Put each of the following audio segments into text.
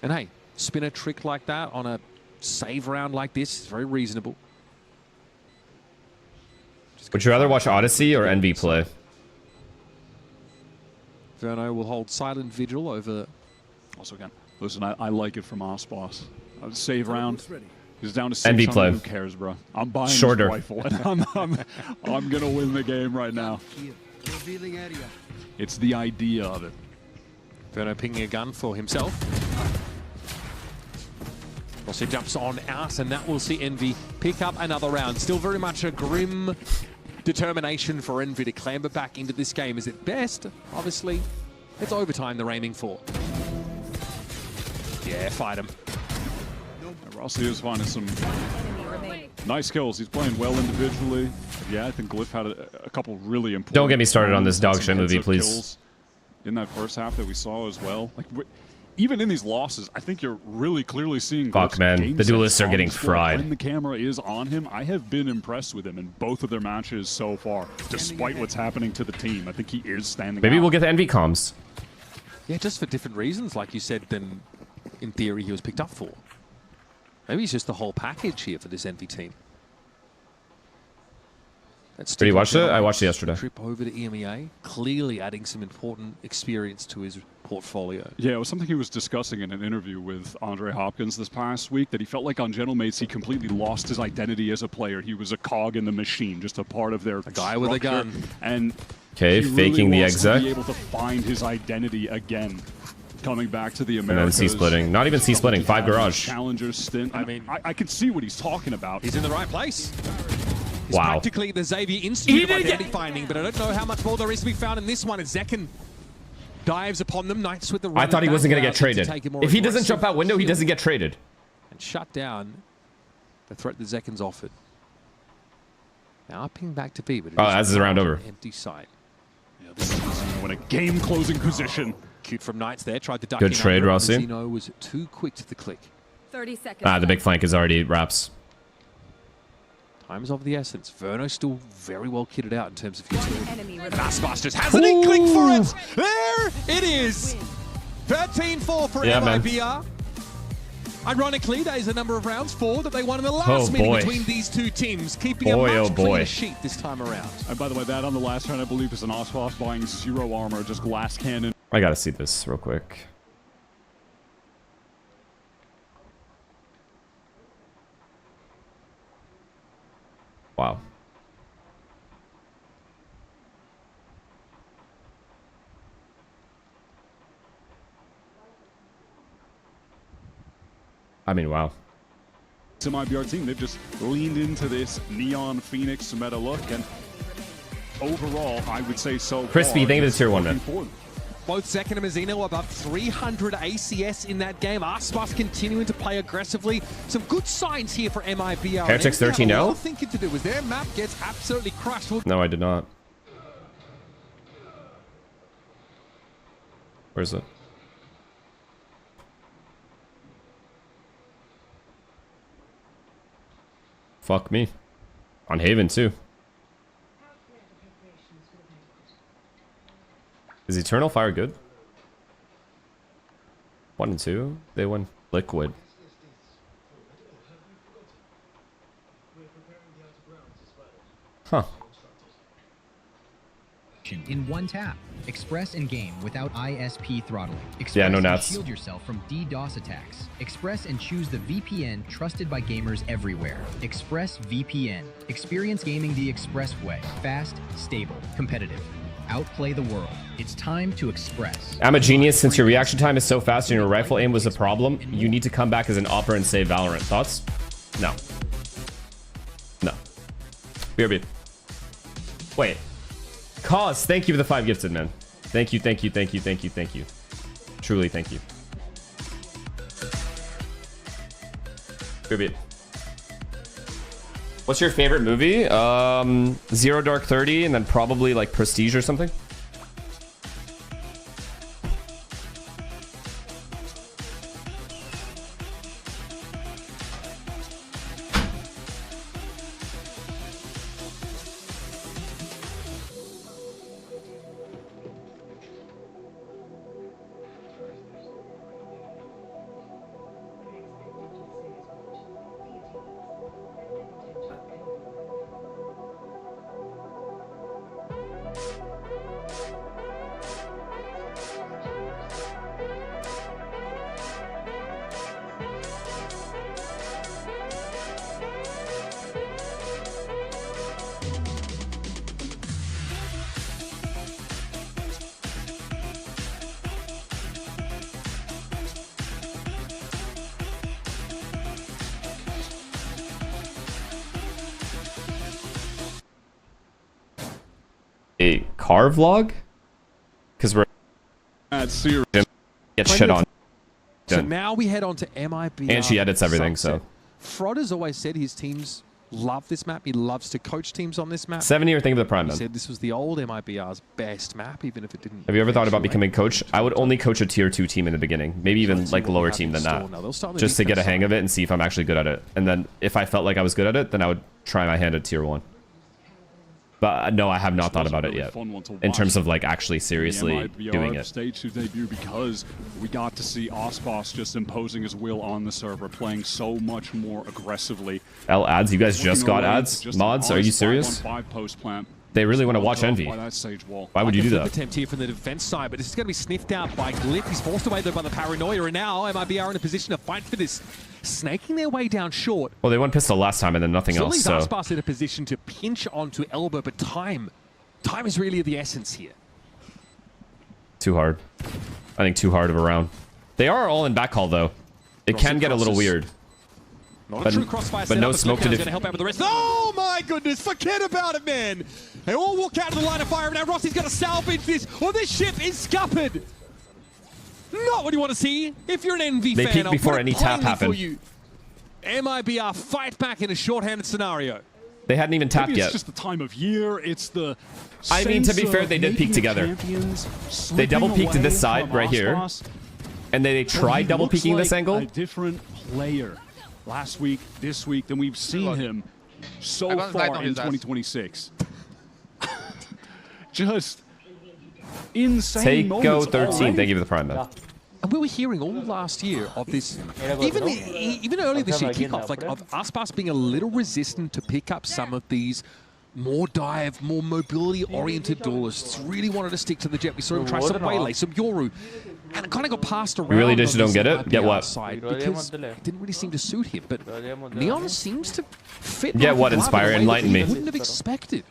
And hey, spin a trick like that on a save round like this is very reasonable. Would you rather watch Odyssey or Envy play? Verno will hold silent vigil over. Also, again, listen, I like it from Osboss. Save round. He's down to Envy 600. play. Who cares, bro? I'm buying Shorter. this rifle, and I'm gonna win the game right now. It's the idea of it. Verno pinging a gun for himself. Also jumps on out, and that will see Envy pick up another round. Still very much a grim determination for Envy to clamber back into this game. Is it best? Obviously, it's overtime they're aiming for. Yeah, fight him. Rossi is finding some nice kills. He's playing well individually. Yeah, I think Glyph had a couple really important. Don't get me started on this dog shit movie, please. In that first half that we saw as well. Like, even in these losses, I think you're really clearly seeing. Fuck, man. The duelists are getting fried. When the camera is on him, I have been impressed with him in both of their matches so far, despite what's happening to the team. I think he is standing Maybe out. we'll get the Envy comms. Yeah, just for different reasons, like you said, than in theory he was picked up for. Maybe it's just the whole package here for this Envy team. Did you watch it? I watched it yesterday. Trip over to EMEA, clearly adding some important experience to his portfolio. Yeah, it was something he was discussing in an interview with Andre Hopkins this past week, that he felt like on Gentlemates he completely lost his identity as a player. He was a cog in the machine, just a part of their guy with a gun. And okay, faking the exec. Be able to find his identity again. Coming back to the And Americas. then C-splitting. Not even C-splitting. 5 garage. Challenger stint. I mean, I can see what he's talking about. He's in the right place. He's wow. practically the Xavier Institute of identity finding, but I don't know how much more there is to be found in this one. As Zekken dives upon them, Knights with the run. I thought he wasn't going to get traded. If he doesn't jump out window, he doesn't get traded. And shut down the threat that Zekken's offered. Now ping back to B, but as is the round over. Empty site. Yeah, this is when a game-closing position. Cute from Knights there, tried to duck Good in trade, under it, Rossi. Zeno was too quick to the click. 30 seconds. The big flank is already wraps. Time's of the essence. Verno still very well kitted out in terms of utility. And Aspas just has an inkling for it. There it is. 13-4 for MIBR. Ironically, that is the number of rounds, 4, that they won in the last meeting between these two teams, keeping a much cleaner sheet this time around. And by the way, that on the last round, I believe, is an Osboss buying 0 armor, just glass cannon. I gotta see this real quick. Wow. I mean, wow. To my BR team, they've just leaned into this Neon Phoenix meta look, and overall, I would say so. Crispy, thank you for the tier 1, man. Both Zekken and Mazzino above 300 ACS in that game. Aspas continuing to play aggressively. Some good signs here for MIBR. Heretics 13-0? Thinking to do was their map gets absolutely crushed. No, I did not. Where is it? Fuck me. On Haven, too. Is Eternal Fire good? 1 and 2? They won Liquid. Huh. In one tap. Express and game without ISP throttling. Express Yeah, no and nats. shield yourself from DDoS attacks. Express and choose the VPN trusted by gamers everywhere. Express VPN. Experience gaming the Express way. Fast, stable, competitive. Outplay the world. It's time to express. I'm a genius. Since your reaction time is so fast and your rifle aim was a problem, you need to come back as an opera and save Valorant. Thoughts? No. No. BRB. Wait. Cause, thank you for the 5 gifted, man. Thank you, thank you, thank you, thank you, thank you. Truly, thank you. BRB. What's your favorite movie? Zero Dark 30 and then probably like Prestige or something. a car vlog? Because we're get shit on. So now we head on to MIBR. And she edits everything, so. Frod has always said his teams love this map. He loves to coach teams on this map. 70 or think of the prime, He man. said this was the old MIBR's best map, even if it didn't. Have you ever thought about becoming coach? I would only coach a tier 2 team in the beginning. Maybe even like lower team than that. Just to get a hang of it and see if I'm actually good at it. And then if I felt like I was good at it, then I would try my hand at tier 1. But no, I have not thought about it yet in terms of like actually seriously doing it. Stage 2 debut because we got to see Osboss just imposing his will on the server, playing so much more aggressively. L ads, you guys just got ads? Mods, are you serious? They really want to watch Envy. Why would you do that? Attempt here from the defense side, but this is going to be sniffed out by Glyph. He's forced away though by the paranoia, and now MIBR in a position to fight for this, snaking their way down short. Well, they won pistol last time and then nothing else. So Osboss in a position to pinch onto Elbow, but time is really the essence here. Too hard. I think too hard of a round. They are all in backhaul though. It can get a little weird. Not a true crossfire but no smoke to help out with the rest. Oh my goodness, forget about it, man. They all walk out of the line of fire, and now Rossi's going to salvage this. Well, this ship is scuppered. Not what you want to see. If you're an Envy fan, they peek before any tap happened. MIBR fight back in a short-handed scenario. They hadn't even tapped yet. It's just the time of year. It's the. I mean, to be fair, they did peek together. They double peeked to this side right here, and they tried double peeking this angle. A different player. Last week, this week, than we've seen him so far in 2026. Just insane moments. Take 13. Thank you for the prime, man. And we were hearing all last year of this, even early this year, kickoff, like of Osboss being a little resistant to pick up some of these more dive, more mobility-oriented duelists. Really wanted to stick to the jet. We saw him try some Waylay, some Yoru. And it kind of got passed around. You really just don't get it? Get what? Because it didn't really seem to suit him. But Neon seems to fit. Get what, Inspire? Enlighten me. Wouldn't have expected.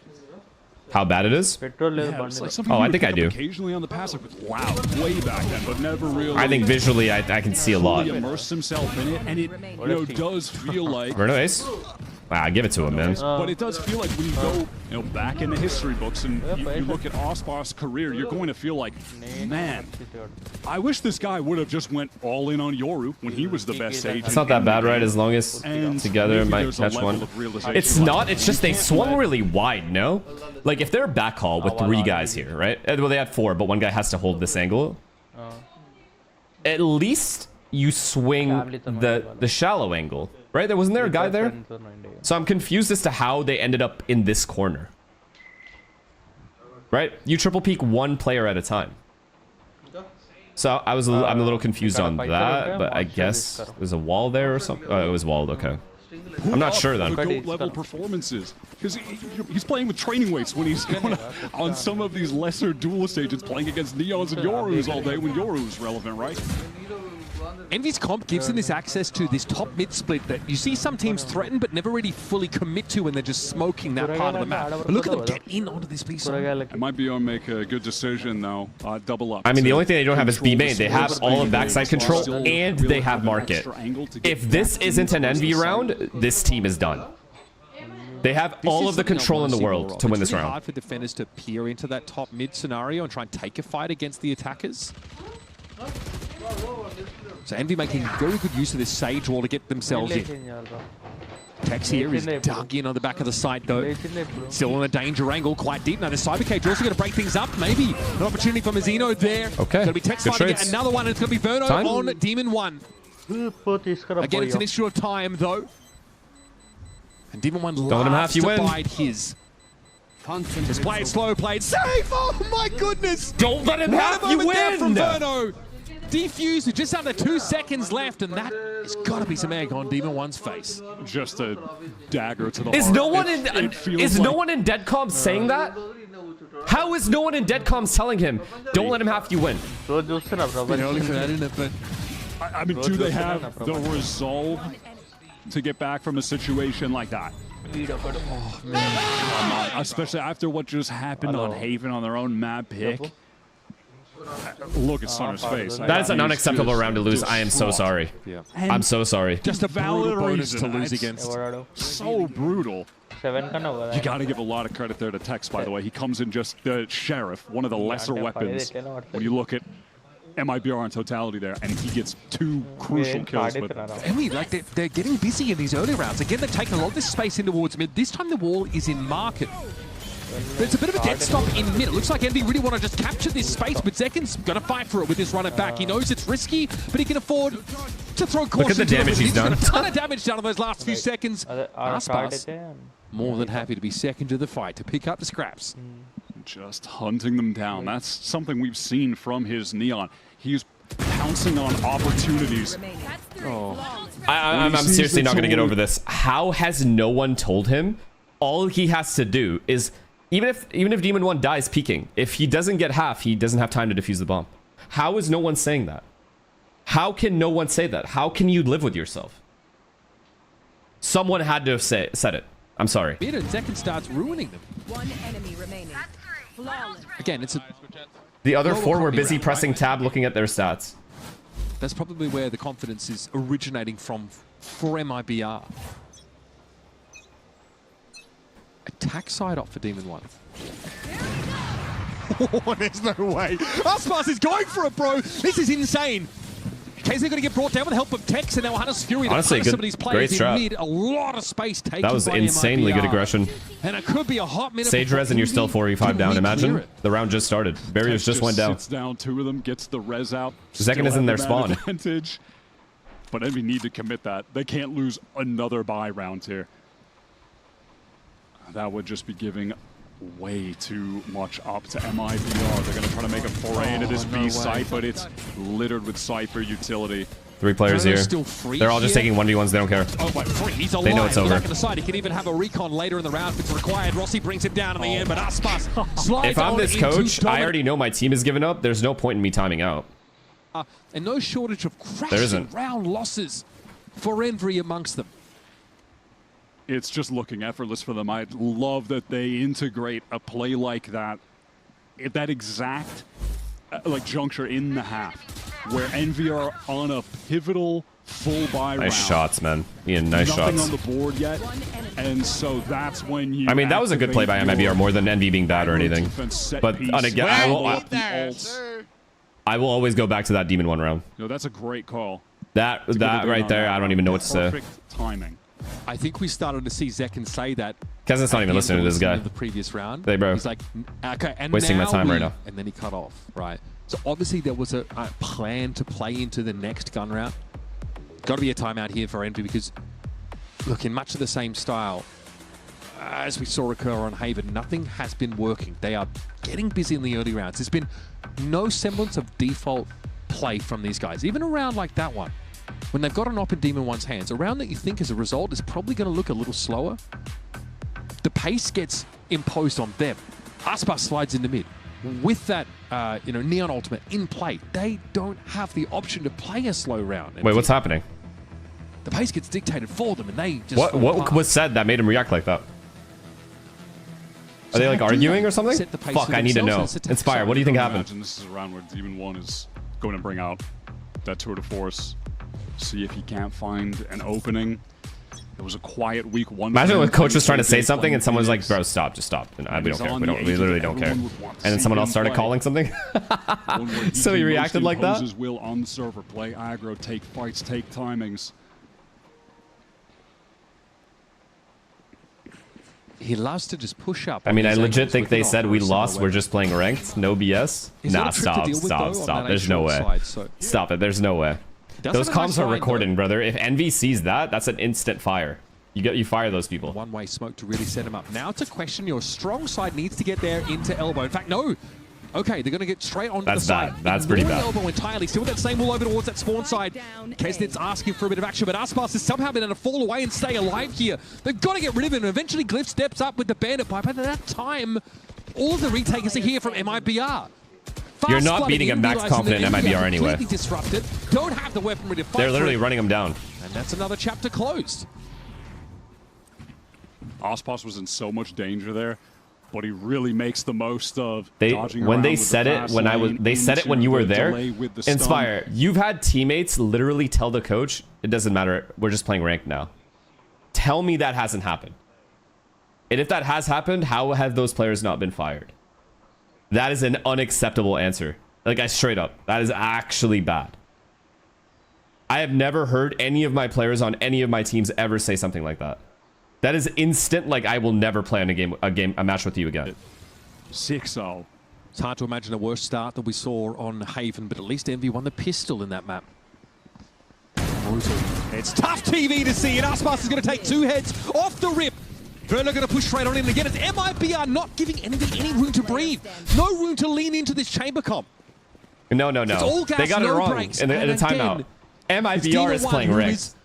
How bad it is? Yeah, like oh, I think I do. Occasionally on the pass, like wow, way back then, but never really. I think visually, I can see a lot. Immerse himself in it, and it does feel like. Verno Ace? Ah, give it to him, man. But it does feel like when you go, back in the history books and you look at Osboss' career, you're going to feel like, man, I wish this guy would have just went all in on Yoru when he was the best sage. It's not that bad, right? As long as together might catch one. It's not. It's just they swung really wide, no? Like if they're backhaul with 3 guys here, right? Well, they had 4, but 1 guy has to hold this angle. At least you swing the shallow angle, right? There wasn't there a guy there? So I'm confused as to how they ended up in this corner. Right? You triple peek 1 player at a time. So I'm a little confused on that, but I guess there's a wall there or something. Oh, it was walled, okay. I'm not sure then. GOAT level performances, because he's playing with training weights when he's going on some of these lesser duel stages, playing against Neons and Yorus all day when Yoru's relevant, right? Envy's comp gives them this access to this top mid split that you see some teams threaten but never really fully commit to when they're just smoking that part of the map. But look at them get in onto this piece. It might be able to make a good decision though. Double up. I mean, the only thing they don't have is B main. They have all of backside control and they have market. If this isn't an Envy round, this team is done. They have all of the control in the world to win this round. It's hard for defenders to peer into that top mid scenario and try and take a fight against the attackers. So Envy making very good use of this Sage wall to get themselves in. Tex here is dug in on the back of the site though. Still in a danger angle, quite deep. Now the Cyber Cage also going to break things up. Maybe an opportunity for Mazzino there. Okay. Going to be Tex fighting get another one, and it's going to be Verno on Demon 1. Again, it's an issue of time though. And Demon 1 loves to bide his. Just play it slow, play it safe. Oh my goodness! Don't let him have you win! From Verno. Defuse with just under 2 seconds left, and that has got to be some egg on Demon 1's face. Just a dagger to the heart. No one in Deadcom saying that? How is no one in Deadcom telling him, don't let him have you win? I mean, do they have the resolve to get back from a situation like that? Oh, man. Especially after what just happened on Haven on their own map pick. Look at Stunner's face. That is an unacceptable round to lose. I am so sorry. I'm so sorry. Just a valid bonus to lose against. So brutal. You got to give a lot of credit there to Tex, by the way. He comes in just the Sheriff, one of the lesser weapons when you look at MIBR in totality there, and he gets 2 crucial kills with it. Emily, like they're getting busy in these early rounds. Again, they've taken a lot of this space in towards mid. This time the wall is in market. There's a bit of a dead stop in mid. It looks like Envy really want to just capture this space, but Zekin's going to fight for it with this run it back. He knows it's risky, but he can afford to throw caution. Look at the damage he's done. A ton of damage done in those last few seconds. Aspas, more than happy to be second to the fight, to pick up the scraps. Just hunting them down. That's something we've seen from his Neon. He's pouncing on opportunities. Oh. I'm seriously not going to get over this. How has no one told him? All he has to do is, even if Demon 1 dies peeking, if he doesn't get half, he doesn't have time to defuse the bomb. How is no one saying that? How can no one say that? How can you live with yourself? Someone had to have said it. I'm sorry. Mid and Zekin starts ruining them. One enemy remaining. Again, it's the other 4 were busy pressing tab looking at their stats. That's probably where the confidence is originating from for MIBR. Attack side off for Demon 1. Oh, there's no way. Aspas is going for it, bro. This is insane. KZ going to get brought down with the help of Tex, and now Hunter's Fury. Honestly, some of these players great in mid. A lot of space taken. That was by insanely MIBR. good aggression. And it could be a hot minute. Sage res and you're still 4v5 down. Imagine the round just started. Barriers just went down. Sits down 2 of them, gets the res out. Zekin is in their spawn. Advantage. But Envy need to commit that. They can't lose another buy round here. That would just be giving way too much up to MIBR. They're going to try to make a foray into this B site, but it's littered with Cypher utility. 3 players here. They're all just taking 1v1s. They don't care. Oh, but free. He's alive. They know it's over. Back on the side. He can even have a recon later in the round if it's required. Rossi brings him down in the end, but Aspas slides If I'm this coach, I already know my team is giving up. There's no point in me timing out. And no shortage of crashing round losses for Envy amongst them. It's just looking effortless for them. I love that they integrate a play like that at that exact juncture in the half, where Envy are on a pivotal full buy round. Nice shots, man. Ian, nice shots. Nothing on the board yet, and so that's when you. I mean, that was a good play by MIBR, more than Envy being bad or anything. But again, I will always go back to that Demon 1 round. No, that's a great call. That right there, I don't even know what to say. Perfect timing. I think we started to see Zekin say that. Kezin's not even listening to this guy. The previous round. Hey, bro. He's like, okay, and wasting my time right now. And then he cut off, right? So obviously there was a plan to play into the next gun round. Got to be a timeout here for Envy because, look, in much of the same style as we saw occur on Haven, nothing has been working. They are getting busy in the early rounds. There's been no semblance of default play from these guys. Even a round like that one, when they've got an op in Demon 1's hands, a round that you think as a result is probably going to look a little slower, the pace gets imposed on them. Aspas slides in the mid. With that, Neon ultimate in play, they don't have the option to play a slow round. Wait, what's happening? The pace gets dictated for them, and they just. What was said that made him react like that? Are they like arguing or something? Fuck, I need to know. Inspire, what do you think happened? Imagine this is a round where Demon 1 is going to bring out that tour de force. See if he can't find an opening. It was a quiet week 1. Imagine the coach was trying to say something and someone was like, bro, stop, just stop. And we don't care. We literally don't care. And then someone else started calling something. So he reacted like that? Will on the server, play aggro, take fights, take timings. He loves to just push up. I mean, I legit think they said we lost, we're just playing ranked. No BS. Nah, stop. There's no way. Stop it, there's no way. Those comms are recording, brother. If Envy sees that, that's an instant fire. You fire those people. One-way smoke to really set him up. Now it's a question. Your strong side needs to get there into elbow. In fact, no. Okay, they're going to get straight onto the side. That's pretty bad. Elbow entirely. Still with that same wall over towards that spawn side. Kesnit's asking for a bit of action, but Aspas has somehow been able to fall away and stay alive here. They've got to get rid of him. Eventually, Glyph steps up with the bandit pipe. And at that time, all of the retakers are here from MIBR. You're not beating a max confident MIBR anyway. Disrupted. Don't have the weaponry to fight. They're literally running him down. And that's another chapter closed. Aspas was in so much danger there, but he really makes the most of dodging when around they with said the it fast when lane they said it when you were into the there. delay with the stun. Inspire, you've had teammates literally tell the coach, it doesn't matter, we're just playing ranked now. Tell me that hasn't happened. And if that has happened, how have those players not been fired? That is an unacceptable answer. Like, I straight up, that is actually bad. I have never heard any of my players on any of my teams ever say something like that. That is instant. Like, I will never play on a match with you again. 6-0. It's hard to imagine a worse start that we saw on Haven, but at least Envy won the pistol in that map. Brutal. It's tough TV to see, and Aspas is going to take 2 heads off the rip. Verno going to push straight on in again. It's MIBR not giving Envy any room to breathe. No room to lean into this chamber comp. No. It's all gas, they got it no wrong breaks. in the timeout. MIBR is playing ranked.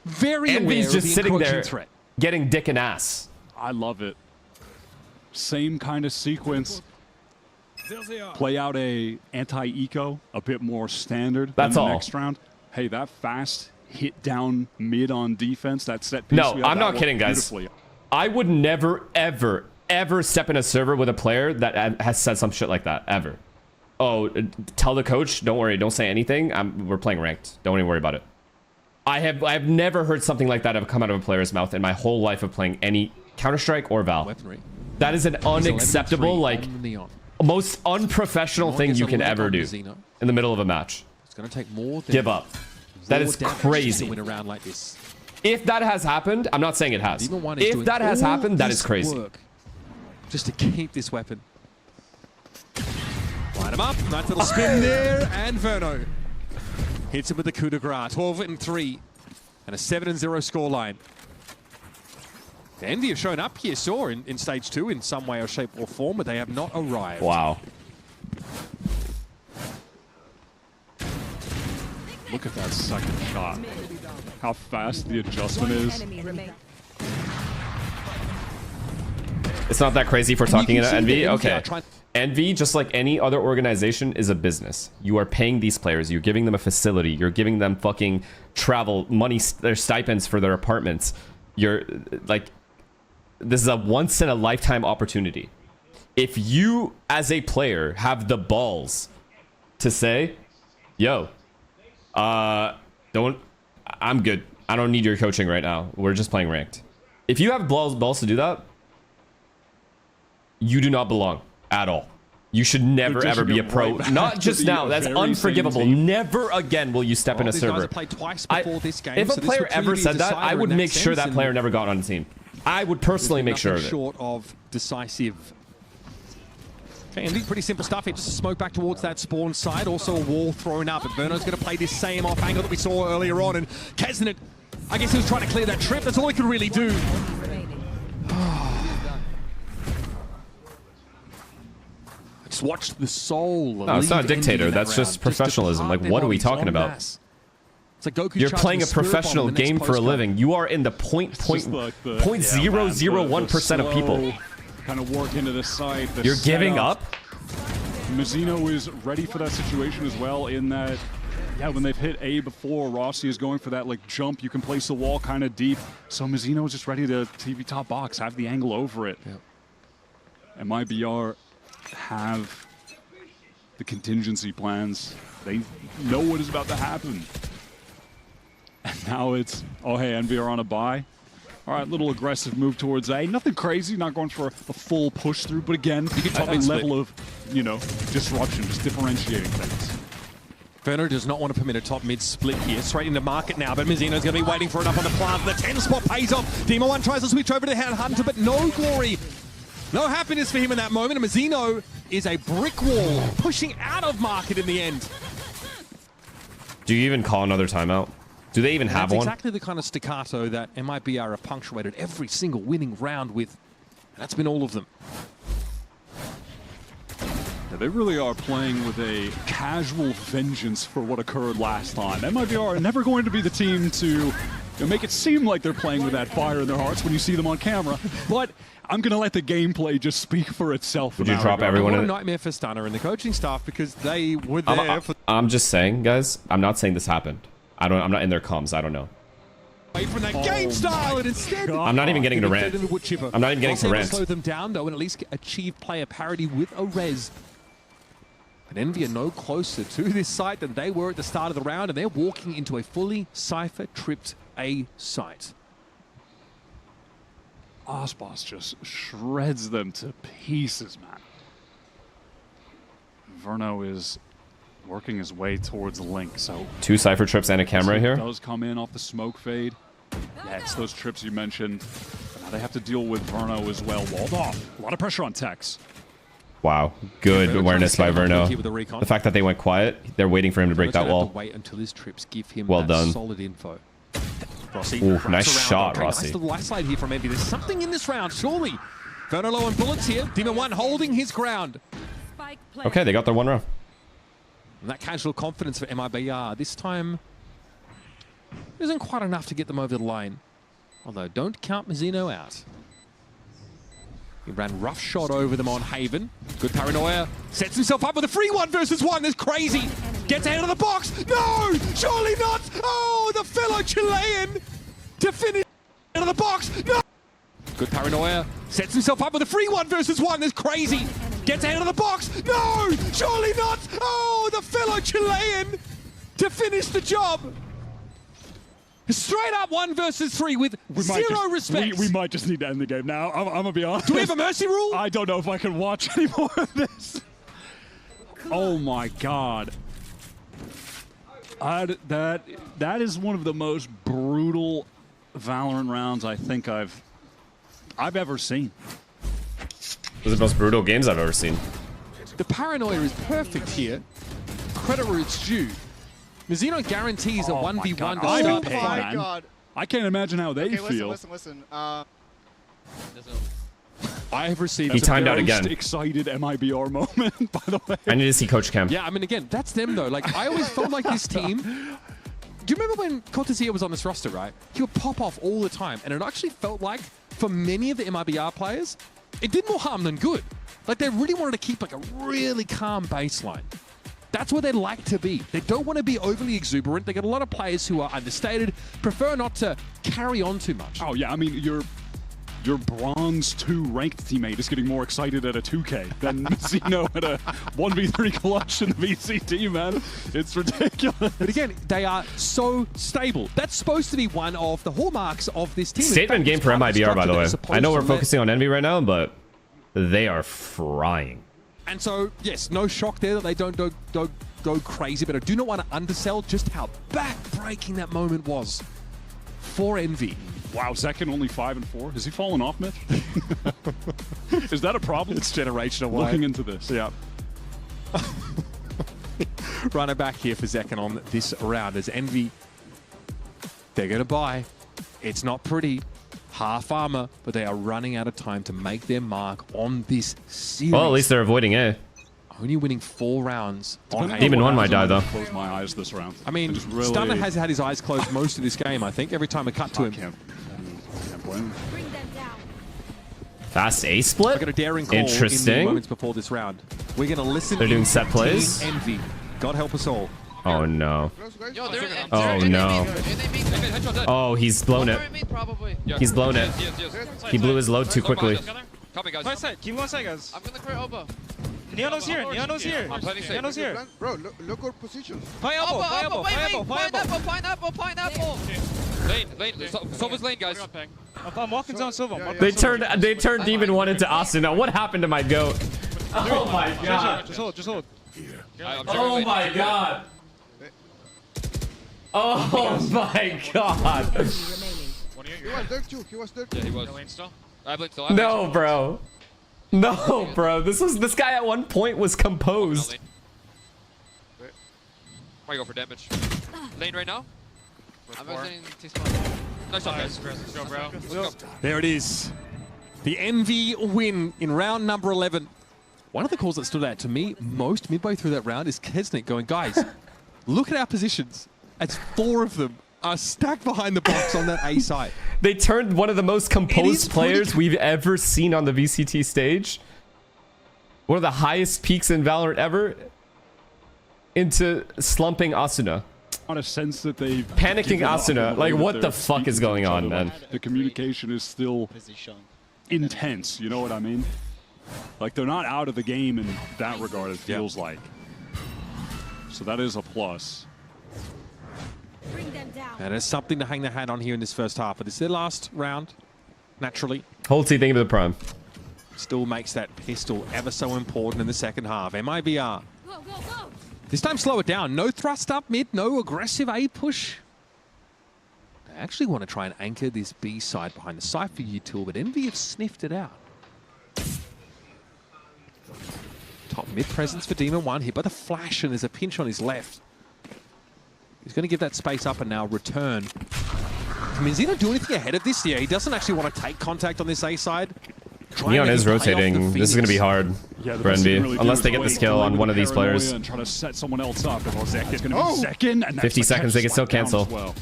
Very Envy's just sitting there threat. getting dick and ass. I love it. Same kind of sequence. Play out a anti-eco, a bit more standard That's than all. the next round. Hey, that fast hit down mid on defense, that set piece. No, I'm not kidding, guys. I would never, ever, ever step in a server with a player that has said some shit like that, ever. Oh, tell the coach, don't worry, don't say anything. We're playing ranked. Don't even worry about it. I've never heard something like that have come out of a player's mouth in my whole life of playing any Counter-Strike or Val. Weaponry. That is an unacceptable, like, most unprofessional thing you can ever do in the middle of a match. It's going to take more than give up. That is crazy. To win a round like this. If that has happened, I'm not saying it has. If that has happened, that is crazy. Just to keep this weapon. Line him up. Nice little spin there. And Verno hits him with the coup de grace. 12-3. And a 7-0 scoreline. Envy have shown up here, saw in stage 2 in some way or shape or form, but they have not arrived. Wow. Look at that second shot. How fast the adjustment is. It's not that crazy for talking about Envy. Okay. Envy, just like any other organization, is a business. You are paying these players. You're giving them a facility. You're giving them fucking travel, money, their stipends for their apartments. You're like, this is a once-in-a-lifetime opportunity. If you, as a player, have the balls to say, yo, I'm good. I don't need your coaching right now. We're just playing ranked. If you have balls to do that, you do not belong at all. You should never, ever be a pro. Not just now. That's unforgivable. Never again will you step in a server. If a player ever said that, I would make sure that player never got on a team. I would personally make sure of it. Short of decisive. Okay, Envy, pretty simple stuff. It's just a smoke back towards that spawn side. Also a wall thrown up. But Verno's going to play this same off angle that we saw earlier on. And Kesnet, I guess he was trying to clear that trip. That's all he could really do. Just watch the soul. No, it's not a dictator. That's just professionalism. Like, what are we talking about? You're playing a professional game for a living. You are in the 0.001% of people. Kind of work into the side. You're giving up? Mazzino is ready for that situation as well in that, yeah, when they've hit A before, Rossi is going for that like jump. You can place the wall kind of deep. So Mazzino is just ready to TV top box, have the angle over it. Yep. And MIBR have the contingency plans. They know what is about to happen. And now it's, oh, hey, Envy are on a bye. All right, little aggressive move towards A. Nothing crazy, not going for a full push through, but again, a level of, you know, disruption, just differentiating things. Verno does not want to permit a top mid split here. Straight into market now, but Mazzino's going to be waiting for it up on the plant. The 10 spot pays off. Demo 1 tries to switch over to Hunter, but no glory. No happiness for him in that moment. And Mazzino is a brick wall, pushing out of market in the end. Do you even call another timeout? Do they even have one? That's exactly the kind of staccato that MIBR have punctuated every single winning round with. That's been all of them. Yeah, they really are playing with a casual vengeance for what occurred last time. MIBR are never going to be the team to make it seem like they're playing with that fire in their hearts when you see them on camera. But I'm going to let the gameplay just speak for itself. Would you drop everyone in? What a nightmare for Stunner and the coaching staff because they were there for... I'm just saying, guys, I'm not saying this happened. I'm not in their comms. I don't know. From that game style, and instead, I'm not even getting to rant. I'm not even getting to rant. Slow them down though, and at least achieve player parity with a res. But Envy are no closer to this site than they were at the start of the round, and they're walking into a fully Cypher tripped A site. Osboss just shreds them to pieces, man. Verno is working his way towards Link, so 2 Cypher trips and a camera here. Does come in off the smoke fade. Yeah, it's those trips you mentioned. But now they have to deal with Verno as well. Walled off. A lot of pressure on Tex. Wow, good awareness by Verno. The fact that they went quiet, they're waiting for him to break that wall. Wait until his trips give him well done. Solid info. Ooh, nice shot, okay, Rossi. Nice little light slide here from Envy. There's something in this round, surely. Verno low on bullets here. Demon 1 holding his ground. Okay, they got their 1 round. And that casual confidence for MIBR this time isn't quite enough to get them over the line. Although, don't count Mazzino out. He ran rough shot over them on Haven. Good paranoia. Sets himself up with a free 1 versus 1. That's crazy. Gets out of the box. No! Surely not! Oh, the fellow Chilean to finish out of the box. No! Good paranoia. Sets himself up with a free 1 versus 1. That's crazy. Gets out of the box. No! Surely not! Oh, the fellow Chilean to finish the job. Straight up 1 versus 3 with zero respect. We might just need to end the game now. I'm going to be honest. Do we have a mercy rule? I don't know if I can watch any more of this. Oh my god. That is one of the most brutal Valorant rounds I think I've ever seen. Those are the most brutal games I've ever seen. The paranoia is perfect here. Credit where it's due. Mazzino guarantees a 1v1 to start the fight. God. I can't imagine how they feel. Listen. I have received He timed out most again. excited MIBR moment, by the way. I need to see Coach Cam. Yeah, I mean, again, that's them, though. Like, I always felt like this team... Do you remember when Cortesia was on this roster, right? He would pop off all the time, and it actually felt like, for many of the MIBR players, it did more harm than good. Like, they really wanted to keep, like, a really calm baseline. That's where they like to be. They don't want to be overly exuberant. They got a lot of players who are understated, prefer not to carry on too much. Oh, yeah, I mean, your Bronze 2 ranked teammate is getting more excited at a 2K than Mazzino at a 1v3 clutch in the VCT, man. It's ridiculous. But again, they are so stable. That's supposed to be one of the hallmarks of this team. Statement game for MIBR, by the way. I know we're focusing on Envy right now, but they are frying. And so, yes, no shock there that they don't go crazy, but I do not want to undersell just how back-breaking that moment was for Envy. Wow, Zekin only 5 and 4. Has he fallen off, Mitch? Is that a problem? It's generational. Looking into this. Yeah. Runner back here for Zekin on this round as Envy, they're going to buy. It's not pretty. Half armor, but they are running out of time to make their mark on this series. Well, at least they're avoiding A. Only winning 4 rounds. Demon 1 might die, though. Close my eyes this round. I mean, really... Stunner has had his eyes closed most of this game, I think. Every time I cut to him. Can't blame him. Fast A split? I got a daring call Interesting. in the moments before this round. We're going to listen. They're doing set plays? Envy. God help us all. Oh, no. Yo, Oh, no. Oh, he's blown it. He's blown it. He blew his load too quickly. Copy, guys. Right side. Give me 1 second, guys. I'm gonna clear elbow. Neono's here. Neono's here. I'm planning safe. Neono's here. Bro, look our position. Pineapple. Pineapple. Wait, Pineapple. pineapple. Lane. Silver's lane, guys. I'm walking down Silver. They turned Demon 1 into Austin. Now, what happened to my goat? Oh, my God. Just hold. Oh, my God. Oh, my God. He was there too. Yeah, he was. I blink still. No, bro. No, bro. This guy at one point was composed. Might go for damage. Lane right now. I'm visiting T-spawn. Nice shot, guys. Let's go, bro. Let's go. There it is. The Envy win in round number 11. One of the calls that stood out to me most midway through that round is Kesnick going, guys, look at our positions. As 4 of them are stacked behind the box on that A side. They turned one of the most composed players we've ever seen on the VCT stage, one of the highest peaks in Valorant ever, into slumping Asuna. On a sense that they've panicking Asuna. Like, what the fuck is going on, man? The communication is still intense. You know what I mean? Like, they're not out of the game in that regard, it feels like. So that is a plus. And there's something to hang their hat on here in this first half. But this is their last round. naturally. Holtzy, thank you for the prime. Still makes that pistol ever so important in the second half. MIBR. This time slow it down. No thrust up mid, no aggressive A push. They actually want to try and anchor this B side behind the Cypher util, but Envy have sniffed it out. Top mid presence for Demon 1, hit by the flash, and there's a pinch on his left. He's going to give that space up and now return. Can Menzino do anything ahead of this? Yeah, he doesn't actually want to take contact on this A side. Neon is rotating. This is going to be hard for Envy, really unless they get this kill on one of these players. And try to set someone else up. Zek is going to be second, and 50 seconds, they can still cancel. Well.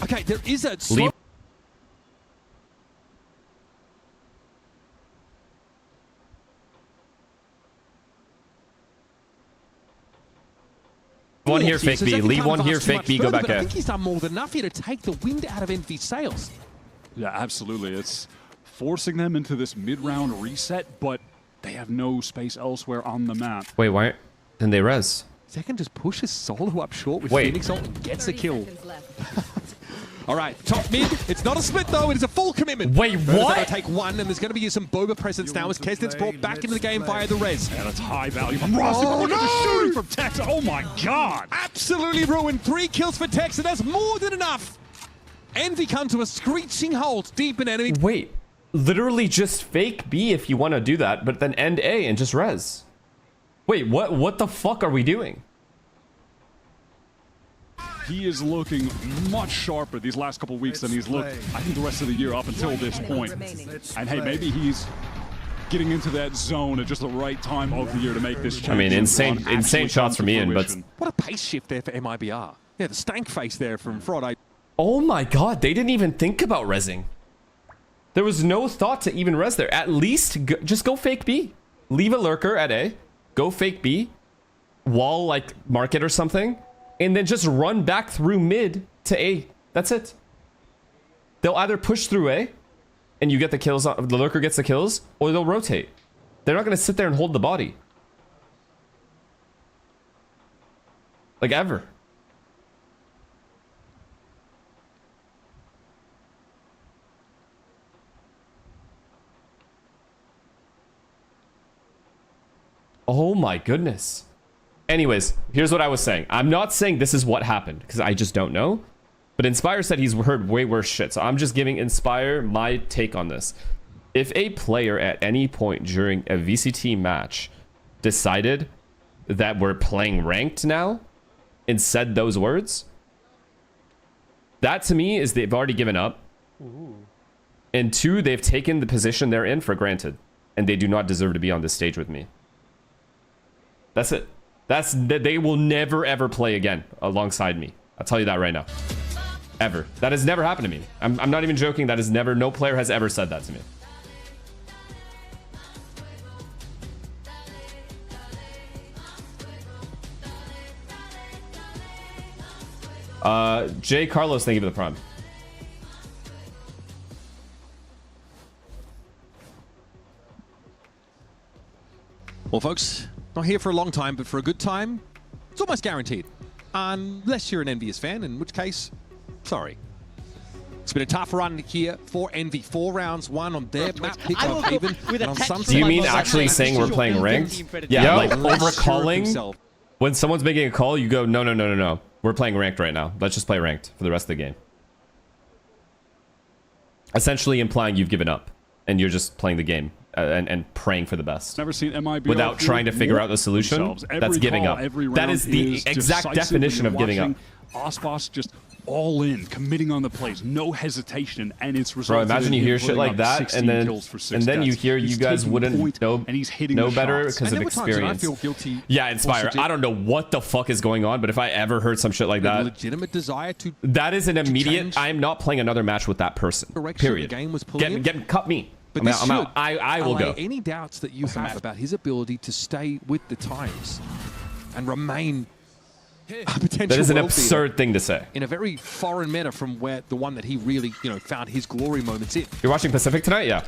Okay, there is a... Leave. One here, fake B. Leave one here, fake B, go back I A. think he's done more than enough here to take the wind out of Envy's sails. Yeah, absolutely. It's forcing them into this mid-round reset, but they have no space elsewhere on the map. Wait, why? Then they res. Second just pushes solo up short with Phoenix ult and gets a kill. All right, top mid. It's not a split though. It is a full commitment. Wait, what? Going to take one, and there's going to be some Boba presence now as Kesnet's brought back into the game via the res. Yeah, that's high value from Rossi. Oh, Look at the shooting from Tex. Oh my God! Absolutely ruined. 3 kills for Tex, and that's more than enough. Envy come to a screeching halt deep in enemy. Wait, literally just fake B if you want to do that, but then end A and just res. Wait, what the fuck are we doing? He is looking much sharper these last couple weeks than he's looked, I think, the rest of the year up until this point. And hey, maybe he's getting into that zone at just the right time of the year to make this change. I mean, insane shots from Ian, but... What a pace shift there for MIBR. Yeah, the stank face there from Friday. Oh my God, they didn't even think about resing. There was no thought to even res there. At least just go fake B. Leave a lurker at A. Go fake B. Wall, like, market or something. And then just run back through mid to A. That's it. They'll either push through A, and you get the kills, the lurker gets the kills, or they'll rotate. They're not going to sit there and hold the body. Like, ever. Oh my goodness. Anyways, here's what I was saying. I'm not saying this is what happened, because I just don't know. But Inspire said he's heard way worse shit. So I'm just giving Inspire my take on this. If a player at any point during a VCT match decided that we're playing ranked now and said those words, that to me is they've already given up. And 2, they've taken the position they're in for granted. And they do not deserve to be on this stage with me. That's it. They will never ever play again alongside me. I'll tell you that right now. Ever. That has never happened to me. I'm not even joking. That is never, no player has ever said that to me. Jay Carlos, thank you for the prime. Well, folks, not here for a long time, but for a good time, it's almost guaranteed. Unless you're an Envious fan, in which case, sorry. It's been a tough run here for Envy. 4 rounds, 1 on their map pick on Haven. And on some Do you mean actually saying we're playing ranked? Yeah, like overcalling. When someone's making a call, you go, no. We're playing ranked right now. Let's just play ranked for the rest of the game. Essentially implying you've given up and you're just playing the game and praying for the best. Never seen MIBR without trying to figure out the solution. That's giving up. That is the exact definition of giving up. Osbos just all in, committing on the plays, no hesitation, and it's resulted. Bro, imagine you hear shit like that, and then you hear you guys wouldn't know better because of experience. I feel guilty. Yeah, Inspire. I don't know what the fuck is going on, but if I ever heard some shit like that, legitimate desire to that is an immediate. I'm not playing another match with that person. Period. Cut me. But I'm out. I will go. Any doubts that you have about his ability to stay with the times and remain a potential that is an absurd thing to say in a very foreign meta from where the one that he really, found his glory moments in. You're watching Pacific tonight, yeah.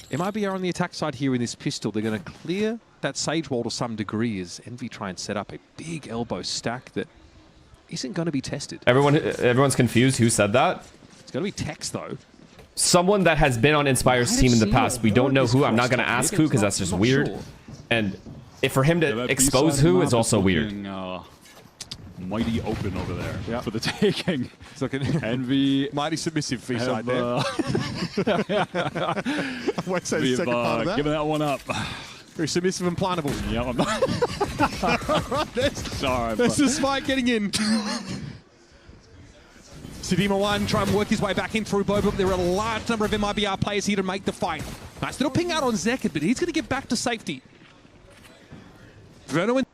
MIBR on the attack side here in this pistol. They're going to clear that Sage wall to some degree as Envy try and set up a big elbow stack that isn't going to be tested. Everyone's confused. Who said that? It's going to be Tex though. someone that has been on Inspire's team in the past. We don't know who. I'm not going to ask who because that's just weird. And if for him to expose who is also weird. Mighty open over there for the taking. It's looking Envy. mighty submissive fish side there. I won't say the second part of that. Giving that one up. Very submissive and plannable. Yeah, I'm not. Sorry. There's the spike getting in. Sidima one, try and work his way back in through Boba, but there are a large number of MIBR players here to make the fight. Nice little ping out on Zekid, but he's going to get back to safety. Verno and